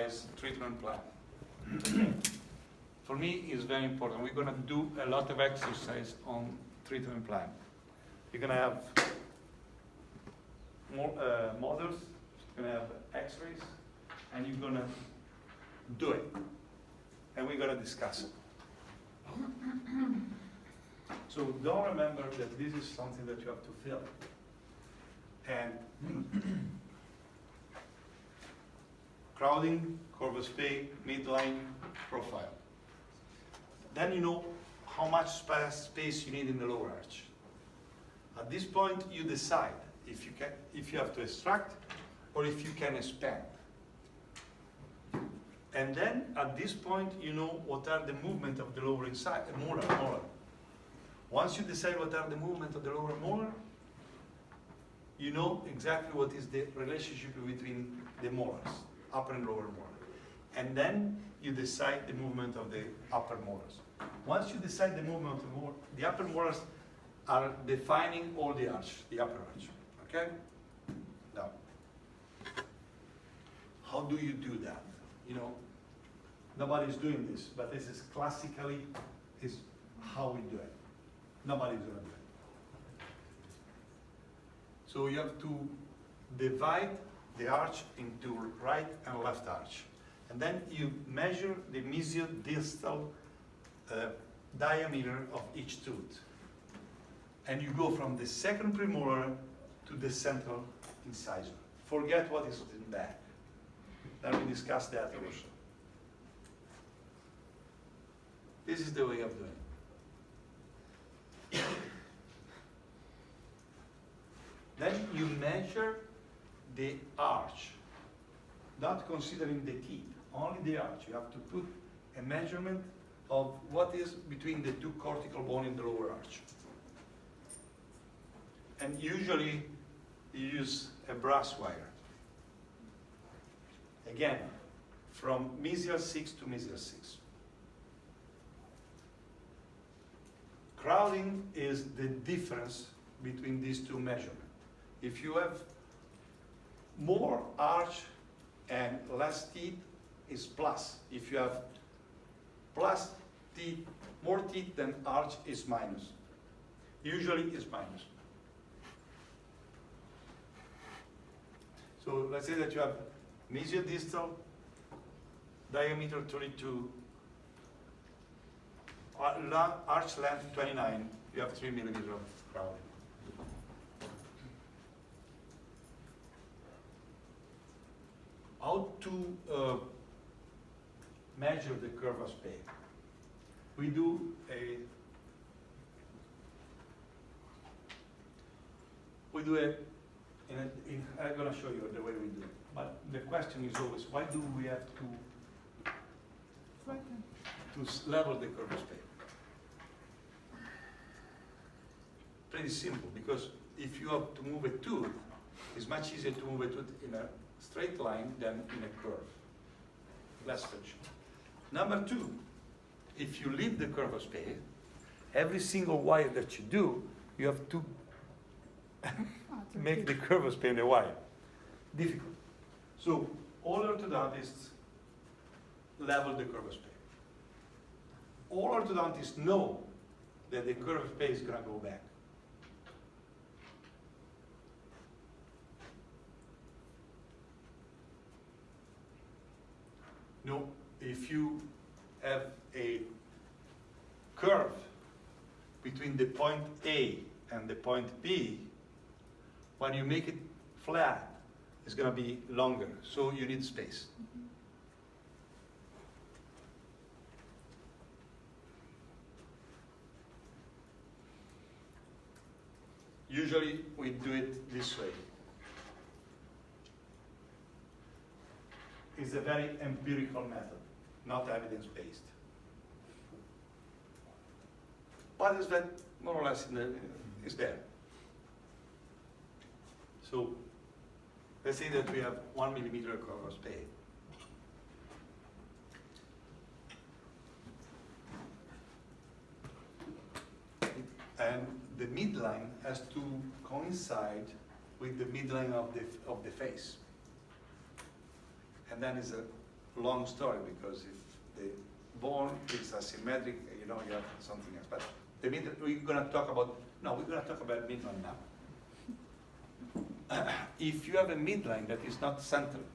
exercise treatment plan. For me, it's very important. We're going to do a lot of exercise on treatment plan. You're going to have more models, you're going to have x-rays, and you're going to do it. And we're going to discuss it. So don't remember that this is something that you have to fill. And crowding, Corvus Pay, midline, profile. Then you know how much space you need in the lower arch. At this point, you decide if you have to extract or if you can expand. And then at this point, you know what are the movement of the lower inside, molar. Once you decide what are the movement of the lower molar, you know exactly what is the relationship between the molars, upper and lower molar. And then you decide the movement of the upper molars. Once you decide the movement of the molar, the upper molars are defining all the arch, the upper arch. Okay? Now, how do you do that? You know, nobody's doing this, but this is classically is how we do it. Nobody's gonna do it. So you have to divide the arch into right and left arch. And then you measure the mesiodistal diameter of each tooth. And you go from the second premolar to the central incisor. Forget what is in back. Then we discuss that also. This is the way of doing it. Then you measure the arch, not considering the teeth, only the arch. You have to put a measurement of what is between the two cortical bones in the lower arch. And usually you use a brass wire. Again, from mesial 6 to mesial 6. Crowding is the difference between these two measurements. If you have more arch and less teeth, is plus. If you have plus teeth, more teeth than arch, is minus. Usually is minus. So let's say that you have mesiodistal diameter 32, arch length 29, you have 3 millimeters of crowding. How to measure the curve of Spey? We do I'm going to show you the way we do it. But the question is always, why do we have to level the curve of Spey? Pretty simple, because if you have to move a tooth, it's much easier to move a tooth in a straight line than in a curve. Less friction. Number two, if you leave the curve of Spey, every single wire that you do, you have to make the curve of Spey in the wire. Difficult. So all orthodontists level the curve of Spey. All orthodontists know that the curve of Spey is going to go back. No, if you have a curve between the point A and the point B, when you make it flat, it's going to be longer, so you need space. Usually we do it this way. It's a very empirical method, not evidence-based. But it's that more or less is there. So let's say that we have 1 millimeter curve of Spey. And the midline has to coincide with the midline of the face. And then is a long story, because if the bone is asymmetric, you have something else. But the middle, we're going to talk about midline now. If you have a midline that is not centered,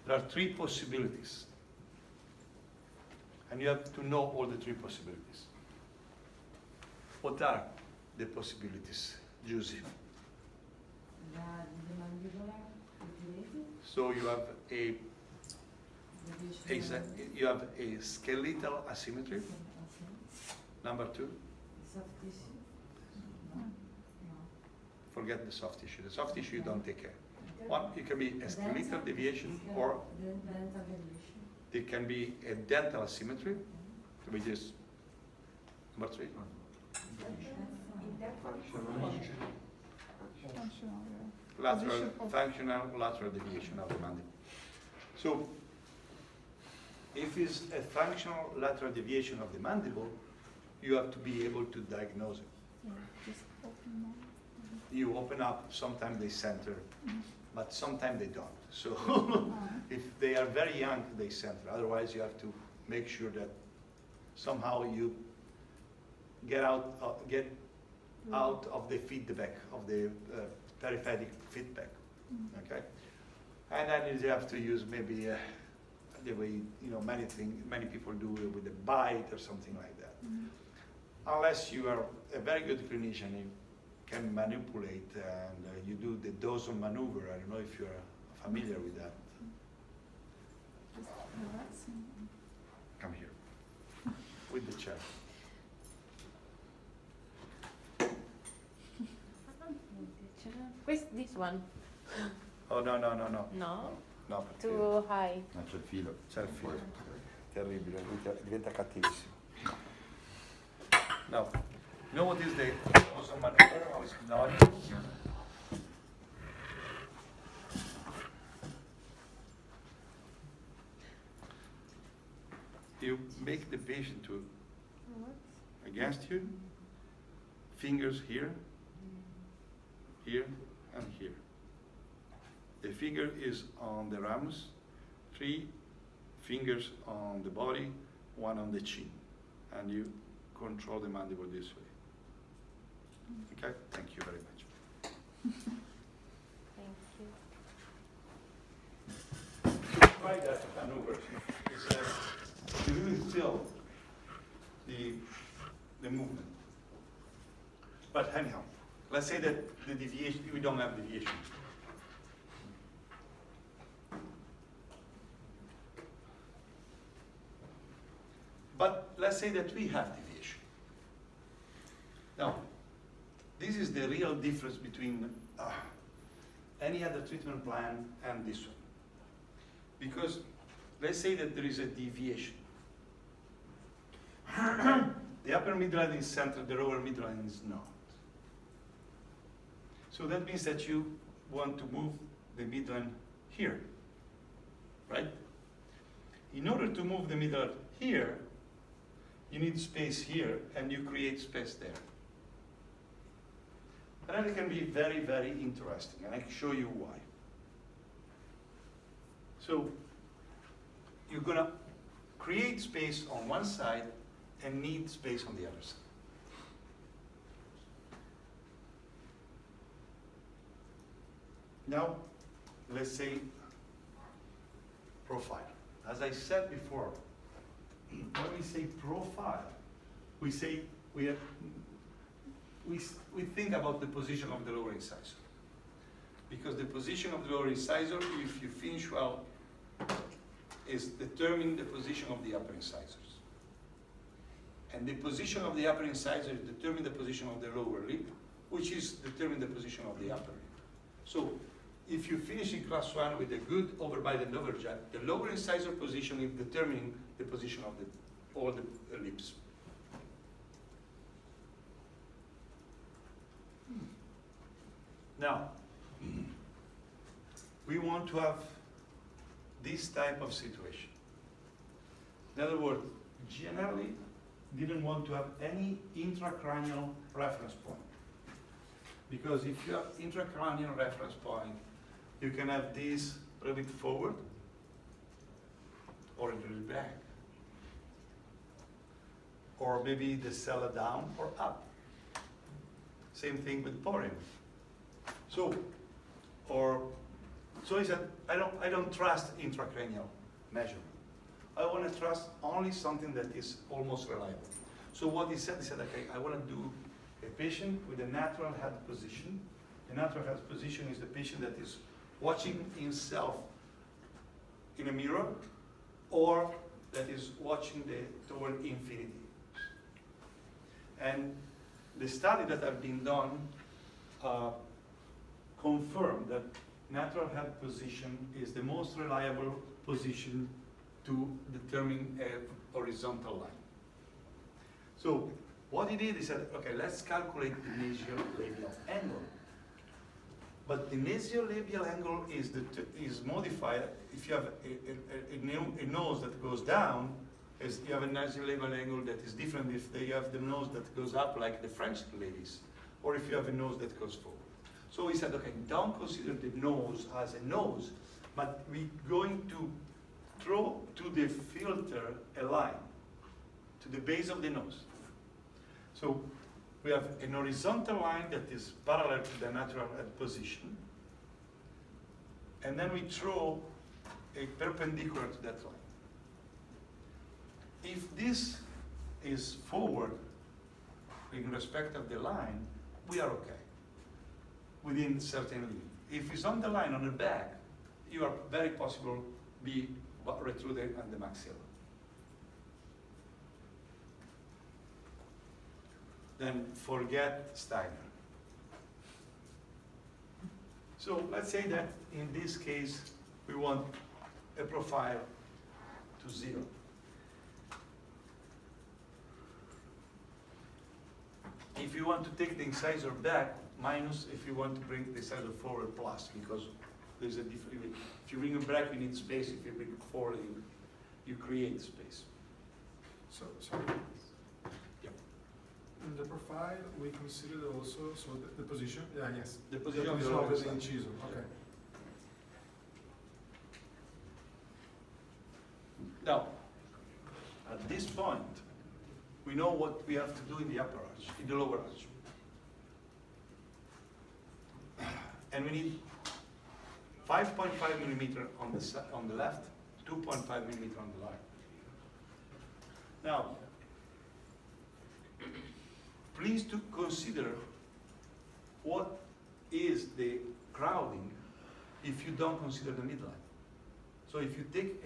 there are three possibilities. And you have to know all the three possibilities. What are the possibilities, Giuseppe? The mandibular deviation. So you have a skeletal asymmetry. Okay. Number two, Soft tissue. No. forget the soft tissue. The soft tissue you don't take care. One, it can be a skeletal deviation, or Dental deviation. it can be a dental asymmetry, which is number three. Lateral, functional lateral deviation of the mandible. So, if it's a functional lateral deviation of the mandible, you have to be able to diagnose it. Yeah, just open more. You open up, sometimes they center, but sometimes they don't. So, if they are very young, they center. Otherwise, you have to make sure that somehow you get out of the feedback, of the peripheral feedback. Okay, and then you have to use maybe the way many people do it with a bite or something like that. Unless you are a very good clinician, you can manipulate and you do the Dawson maneuver. I don't know if you're familiar with that. Just relaxing. Come here with the chair. This one? Oh no. No, No, perché too high. Non c'è il filo. c'è il filo. Terribile, lui diventa cattivissimo. No. You know what is the Dawson maneuver? How it's done? You make the patient to against you, fingers here, here, and here. The finger is on the ramus, 3 fingers on the body, 1 on the chin, and you control the mandible this way. Okay, thank you very much. Thank you. Try that maneuver. You really feel the movement. But anyhow, let's say that the deviation, we don't have deviation. But let's say that we have deviation. Now, this is the real difference between any other treatment plan and this one. Because let's say that there is a deviation. The upper midline is centered, the lower midline is not. So that means that you want to move the midline here, right? In order to move the midline here, you need space here, and you create space there. And that can be very, very interesting, and I can show you why. So, you're gonna create space on one side and need space on the other side. Now, let's say profile. As I said before, when we say profile, we say we think about the position of the lower incisor. Because the position of the lower incisor, if you finish well, is determining the position of the upper incisors. And the position of the upper incisor determines the position of the lower lip, which is determining the position of the upper lip. So if you finish in class 1 with a good overbite and overjet, the lower incisor position is determining the position of all the lips. Now, we want to have this type of situation. In other words, generally didn't want to have any intracranial reference point. Because if you have intracranial reference point, you can have this a little bit forward, or a little back. Or maybe the cella down or up. Same thing with porium. So he said, I don't trust intracranial measurement. I want to trust only something that is almost reliable. So what he said, okay, I want to do a patient with a natural head position. The natural head position is the patient that is watching himself in a mirror or that is watching toward infinity. And the study that have been done confirmed that natural head position is the most reliable position to determine a horizontal line. So what he did, he said, okay, let's calculate the nasolabial angle. But the nasolabial angle is modified if you have a nose that goes down, as you have a nasolabial angle that is different if they have the nose that goes up like the French ladies, or if you have a nose that goes forward. So he said, okay, don't consider the nose as a nose, but we're going to throw to the filter a line to the base of the nose. So we have an horizontal line that is parallel to the natural head position, and then we throw a perpendicular to that line. If this is forward in respect of the line, we are okay, within certain limit. If it's on the line on the back, you are very possible be retruded on the maxilla. Then forget Steiner. So let's say that in this case, we want a profile to 0. If you want to take the incisor back, minus. If you want to bring the incisor forward, plus, because there's a different. If you bring it back, you need space. If you bring it forward, you create space. So Yep. in the profile, we considered also the position. Yeah, yes. The position of the of lower the side. inciso. Okay. Now, at this point, we know what we have to do in the upper arch, in the lower arch. And we need 5.5 millimeter on the left, 2.5 millimeter on the right. Now, please to consider what is the crowding if you don't consider the midline. So if you take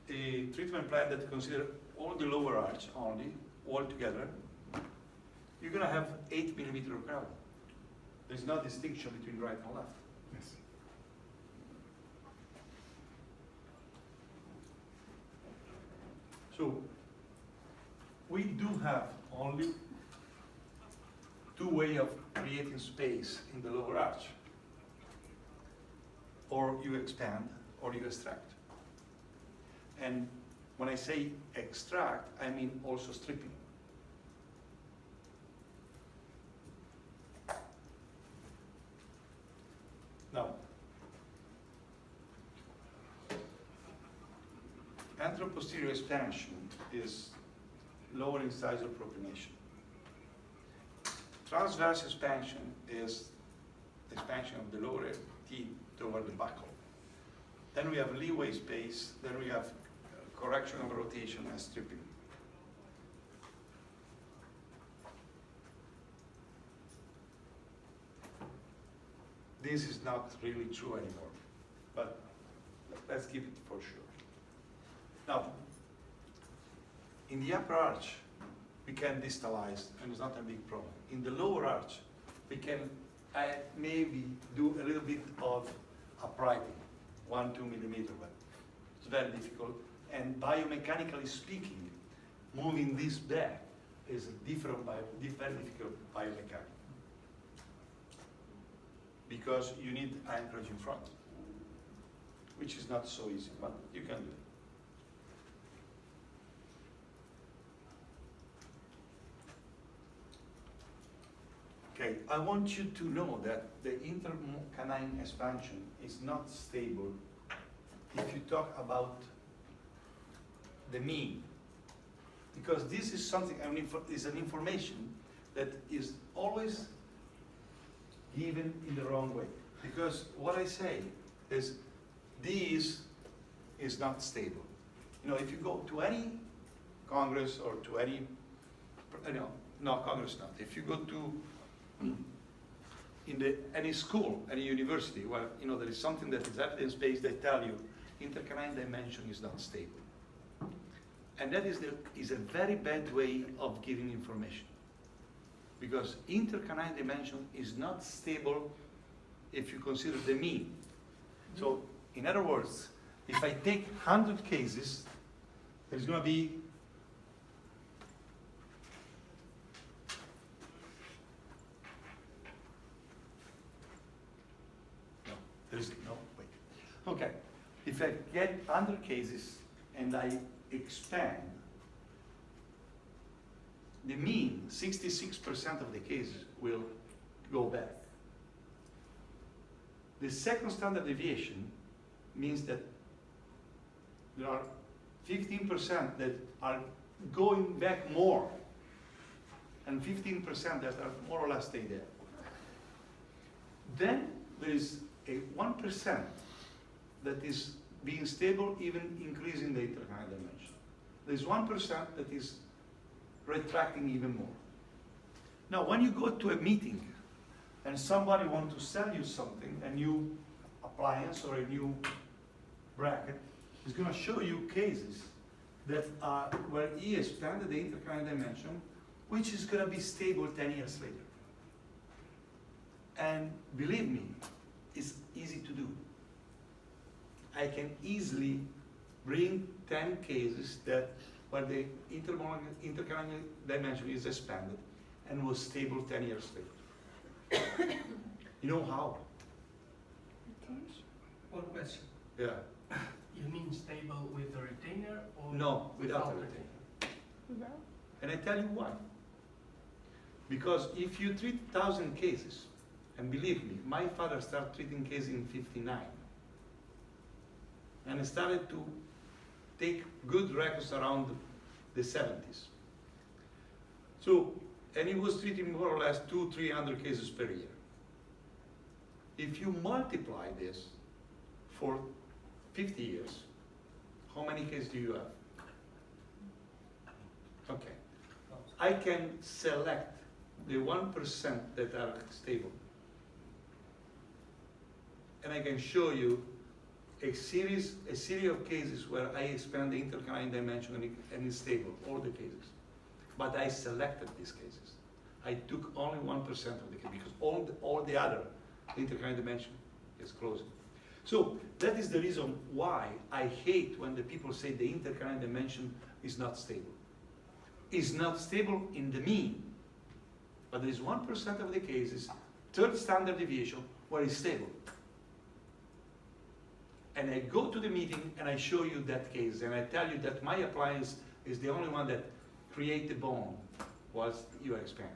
a treatment plan that considers all the lower arch only, all together, you're going to have 8 millimeter of crowding. There's no distinction between right and left. Yes. So we do have only two ways of creating space in the lower arch. Or you expand, or you extract. And when I say extract, I mean also stripping. Now, anteroposterior expansion is lower incisor propination. Transverse expansion is expansion of the lower teeth toward the buccal. Then we have leeway space, then we have correction of rotation and stripping. This is not really true anymore, but let's keep it for sure. Now, in the upper arch, we can distalize, and it's not a big problem. In the lower arch, we can maybe do a little bit of uprighting, 1-2 millimeter, but it's very difficult. And biomechanically speaking, moving this back is a very difficult biomechanic, because you need anchorage in front, which is not so easy, but you can do it. Okay, I want you to know that the intercanine expansion is not stable if you talk about the mean, because this is something, is an information that is always given in the wrong way. Because what I say is this is not stable. You know, if you go to any Congress or to any, no, Congress not. If you go to any school, any university, where there is something that is evidence-based, they tell you intercanine dimension is not stable. And that is a very bad way of giving information. Because intercanine dimension is not stable if you consider the mean. So, in other words, if I take 100 cases, there's going to be wait. Okay, if I get 100 cases and I expand, the mean, 66% of the cases will go back. The second standard deviation means that there are 15% that are going back more, and 15% that are more or less stay there. Then there is a 1% that is being stable, even increasing the intercanine dimension. There's 1% that is retracting even more. Now, when you go to a meeting and somebody wants to sell you something, a new appliance or a new bracket, is going to show you cases that are where he expanded the intercanine dimension, which is going to be stable 10 years later. And believe me, it's easy to do. I can easily bring 10 cases that where the intercanine dimension is expanded and was stable 10 years later. You know how? One question. Yeah. You mean stable with a retainer or No, without a retainer? Without? And I tell you why. Because if you treat 1,000 cases, and believe me, my father started treating cases in '59, and started to take good records around the '70s. So, and he was treating more or less 200-300 cases per year. If you multiply this for 50 years, how many cases do you have? Okay. I can select the 1% that are stable. And I can show you a series of cases where I expand the intercanine dimension and it's stable, all the cases. But I selected these cases. I took only 1% of the cases because all the other intercanine dimension is closing. So that is the reason why I hate when the people say the intercanine dimension is not stable. It's not stable in the mean, but there is 1% of the cases, third standard deviation, where it's stable. And I go to the meeting and I show you that case and I tell you that my appliance is the only one that creates the bone whilst you expand.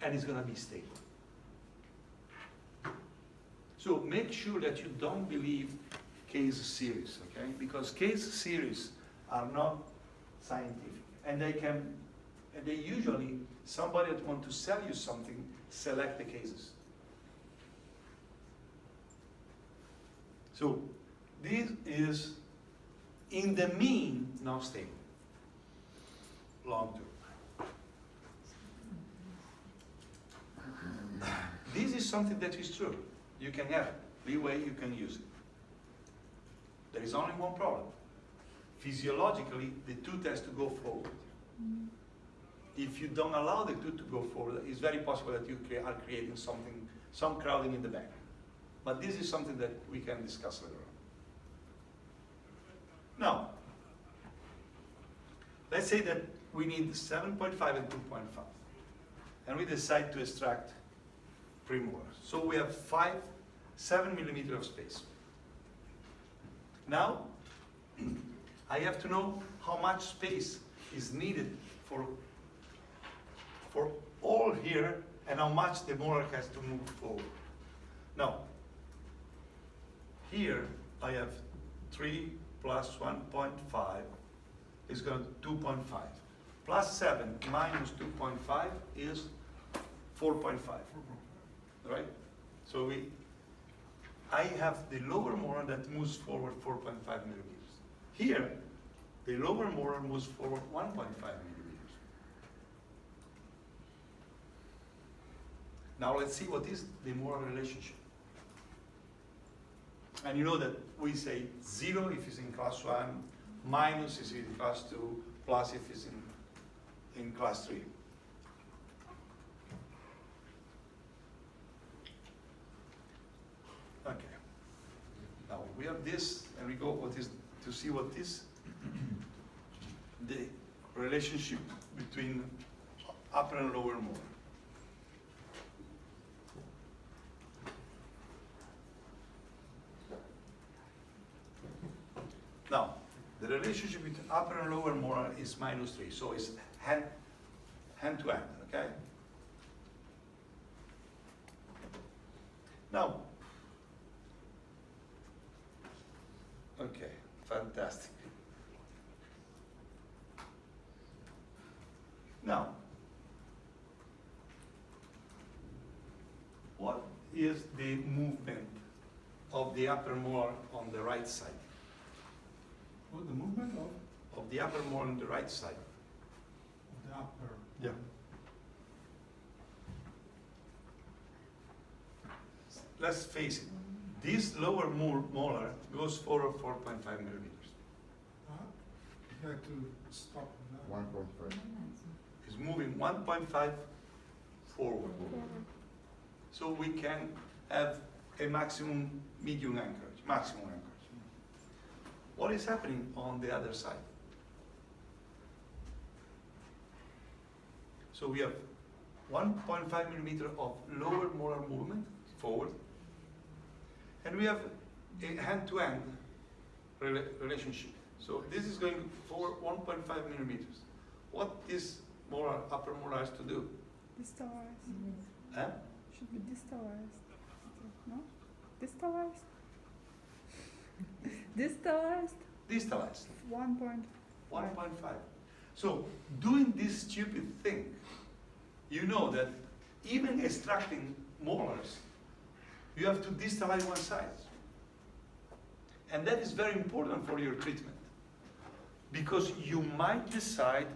And it's going to be stable. So make sure that you don't believe case series, okay? Because case series are not scientific. And they usually, somebody that wants to sell you something, select the cases. So this is in the mean not stable, long term. This is something that is true. You can have it. Leeway, you can use it. There is only one problem. Physiologically, the tooth has to go forward. If you don't allow the tooth to go forward, it's very possible that you are creating some crowding in the back. But this is something that we can discuss later on. Now, let's say that we need 7.5 and 2.5. And we decide to extract premolars. So we have 7 millimeters of space. Now, I have to know how much space is needed for all here and how much the molar has to move forward. Now, here I have 3 plus 1.5 is going to 2.5. Plus 7 minus 2.5 is 4.5, right? So I have the lower molar that moves forward 4.5 millimeters. Here, the lower molar moves forward 1.5 millimeters. Now let's see what is the molar relationship. And you know that we say 0 if it's in class 1, minus if it's in class 2, plus if it's in class 3. Okay. Now we have this, and we go what is to see what is the relationship between upper and lower molar. Now, the relationship between upper and lower molar is -3, so it's hand to hand, okay? Now, okay, fantastic. Now, what is the movement of the upper molar on the right side? Well, the movement Of the upper molar on the right side. of the upper. Yeah. Let's face it, this lower molar goes forward 4.5 millimeters. You had to stop that. 1.5. It's moving 1.5 forward. So we can have a maximum medium anchorage, maximum anchorage. What is happening on the other side? So we have 1.5 millimeter of lower molar movement forward, and we have a hand-to-hand relationship. So this is going forward 1.5 millimeters. What this molar, upper molar has to do? Distalized. Huh? Should be distalized. No? Distalized? Distalized? Distalized. 1.5. 1.5. So doing this stupid thing, you know that even extracting molars, you have to distalize one side. And that is very important for your treatment, because you might decide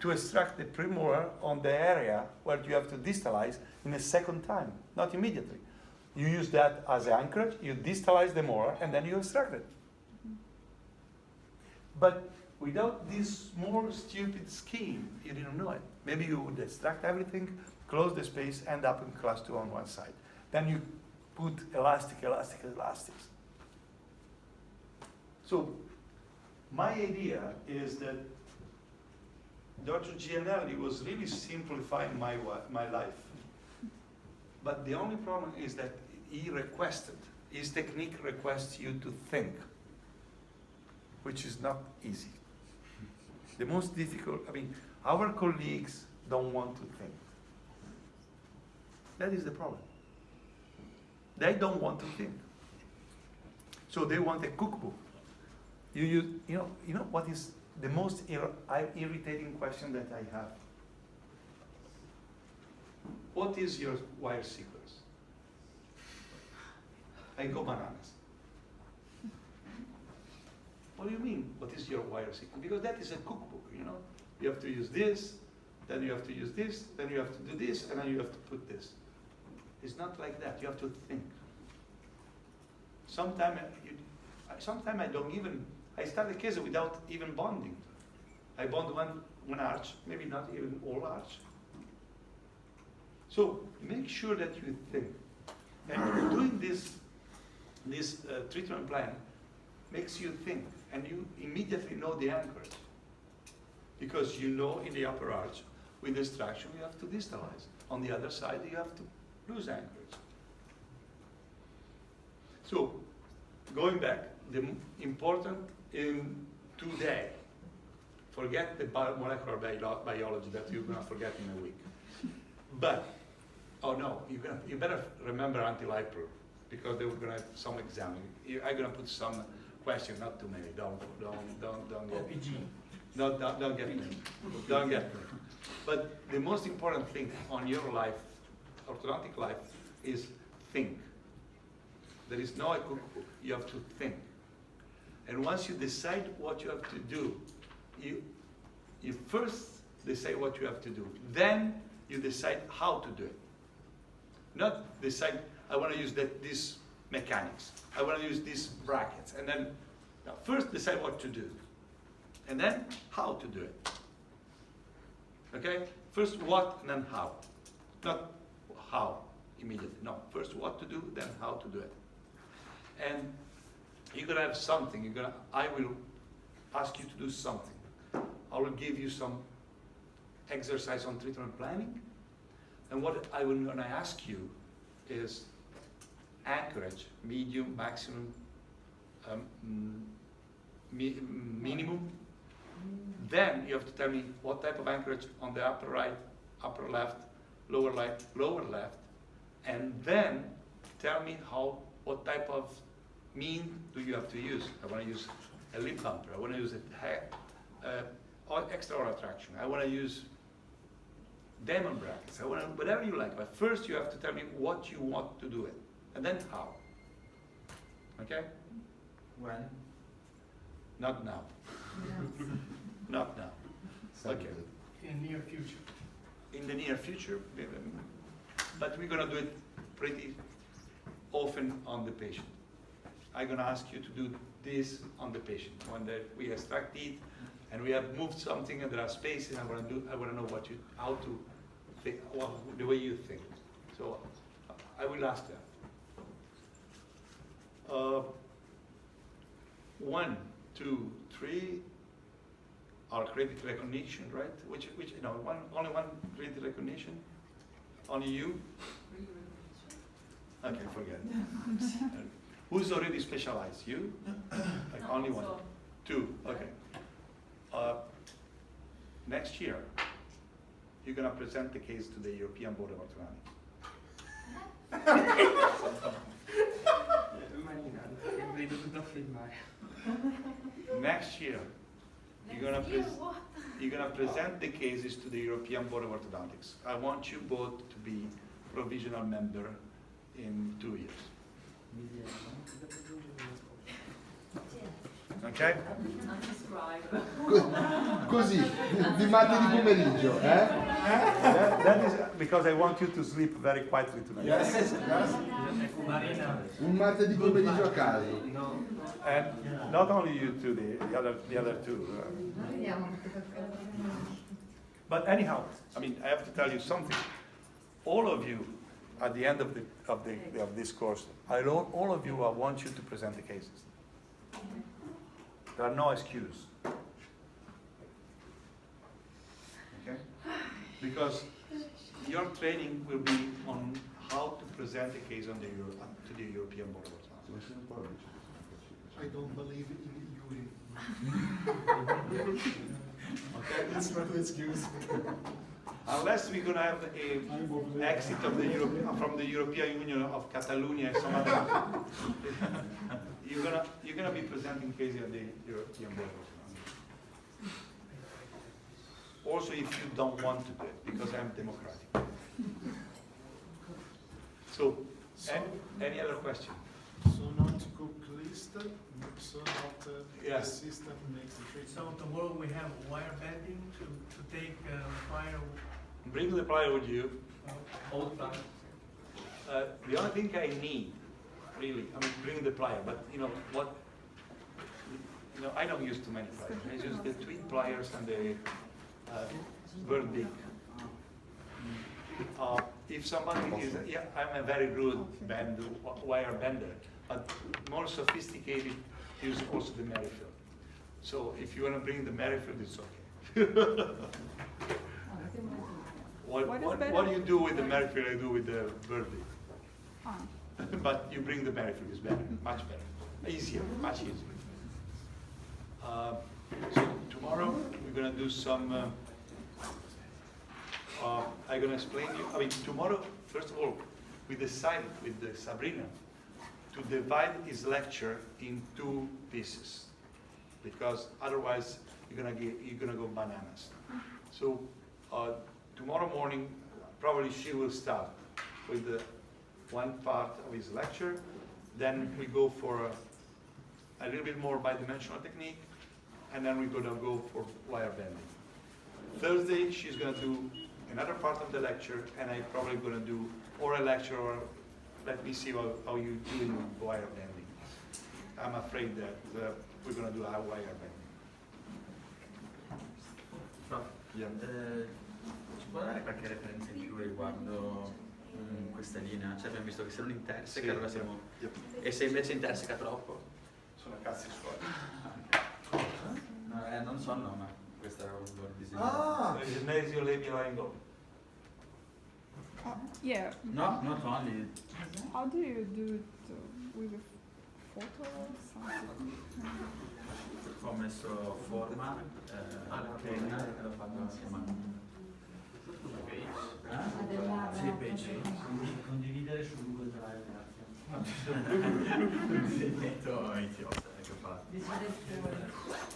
to extract the premolar on the area where you have to distalize in a second time, not immediately. You use that as an anchorage, you distalize the molar, and then you extract it. But without this small stupid scheme, you didn't know it. Maybe you would extract everything, close the space, end up in class 2 on one side. Then you put elastics. So my idea is that Dr. Gianelli was really simplifying my life. But the only problem is that his technique requests you to think, which is not easy. The most difficult, our colleagues don't want to think. That is the problem. They don't want to think. So they want a cookbook. You know what is the most irritating question that I have? What is your wire sequence? I go bananas. What do you mean, what is your wire sequence? Because that is a cookbook, You have to use this, then you have to use this, then you have to do this, and then you have to put this. It's not like that, you have to think. Sometimes I start the case without even bonding. I bond one arch, maybe not even all arch. So make sure that you think. And doing this treatment plan makes you think, and you immediately know the anchorage. Because you know in the upper arch, with extraction, you have to distalize. On the other side, you have to lose anchorage. So, going back, the important in today, forget the molecular biology that you're going to forget in a week. But, oh no, you better remember anti-lipro, because they were going to have some exam. I'm going to put some question, not too many. Don't get OPG. don't get me. Don't get me. But the most important thing on your life, orthodontic life, is think. There is no cookbook. You have to think. And once you decide what you have to do, you first decide what you have to do. Then you decide how to do it. Not decide, I want to use these mechanics. I want to use these brackets. And then, now first decide what to do. And then how to do it. Okay? First what and then how. Not how immediately. No, first what to do, then how to do it. And you're gonna have something. I will ask you to do something. I will give you some exercise on treatment planning. And what I will gonna ask you is anchorage, medium, maximum, minimum. Then you have to tell me what type of anchorage on the upper right, upper left, lower left, and then tell me what type of mean do you have to use. I want to use a lip bumper. I want to use extra oral traction. I want to use diamond brackets. I want to, whatever you like. But first you have to tell me what you want to do it, and then how. Okay? When? Not now. Not now. Okay. In near future. In the near future, but we're gonna do it pretty often on the patient. I'm gonna ask you to do this on the patient. When we extract teeth and we have moved something and there are spaces, I wanna know how to think, the way you think. So I will ask that. 1, 2, 3 are credit recognition, right? Which only one credit recognition? Only you? Okay, forget it. Who's already specialized? You? Like only one? 2, okay. Next year, you're gonna present the case to the European Board of Orthodontics. Next year, you're gonna present the cases to the European Board of Orthodontics. I want you both to be provisional member in 2 years. Okay? Così, di martedì pomeriggio, eh? That is because I want you to sleep very quietly tonight. Yes, yes. Un martedì pomeriggio a caso. And not only you two, the other two. But anyhow, I mean, I have to tell you something. All of you, at the end of this course, all of you, I want you to present the cases. There are no excuses. Okay? Because your training will be on how to present a case on to the European Board of Orthodontics. I don't believe in Yuri. Okay? It's not an excuse. Unless we're going to have an exit of from the European Union of Catalonia and some other, you're gonna be presenting cases at the European Board of Orthodontics. Also, if you don't want to do it, because I'm democratic. So, any other question? So not to cook list, so not Yeah. the system makes the treatment. So tomorrow we have wire bending to take fire. Bring the plier with you. Old time. The only thing I need, really, I mean, bring the plier, but you know what? I don't use too many pliers. I use the twin pliers and the bird beak. If somebody is, I'm a very good wire bender, but more sophisticated use also the Merrifield. So if you want to bring the Merrifield, it's okay. What do you do with the Merrifield? I do with the bird beak. Ah. But you bring the Merrifield, it's better, much better, easier, much easier. So tomorrow we're gonna do some. I'm gonna explain you. I mean, tomorrow, first of all, we decided with Sabrina to divide his lecture in 2 pieces, because otherwise you're gonna go bananas. So tomorrow morning, probably she will start with the one part of his lecture. Then we go for a little bit more bidimensional technique, and then we're gonna go for wire bending. Thursday, she's gonna do another part of the lecture, and I'm probably gonna do or a lecture or let me see how you do in wire bending. I'm afraid that we're gonna do a wire bending. Yeah. Ci può dare qualche referenza in più riguardo questa linea? Cioè abbiamo visto che se non interseca Sì, allora siamo... Yep. E se invece interseca troppo? Sono cazzi suoi. No, non so, no, ma questo era un buon disegno. Ah! Il mesiolabial angle. Yeah. No, not only. How do you do it with a photo or something? Ho messo forma, penna e l'ho fatto insieme. Sì, Condividere su Google Drive, grazie. Un disegnetto idiota che ho fatto. Decidere fuori.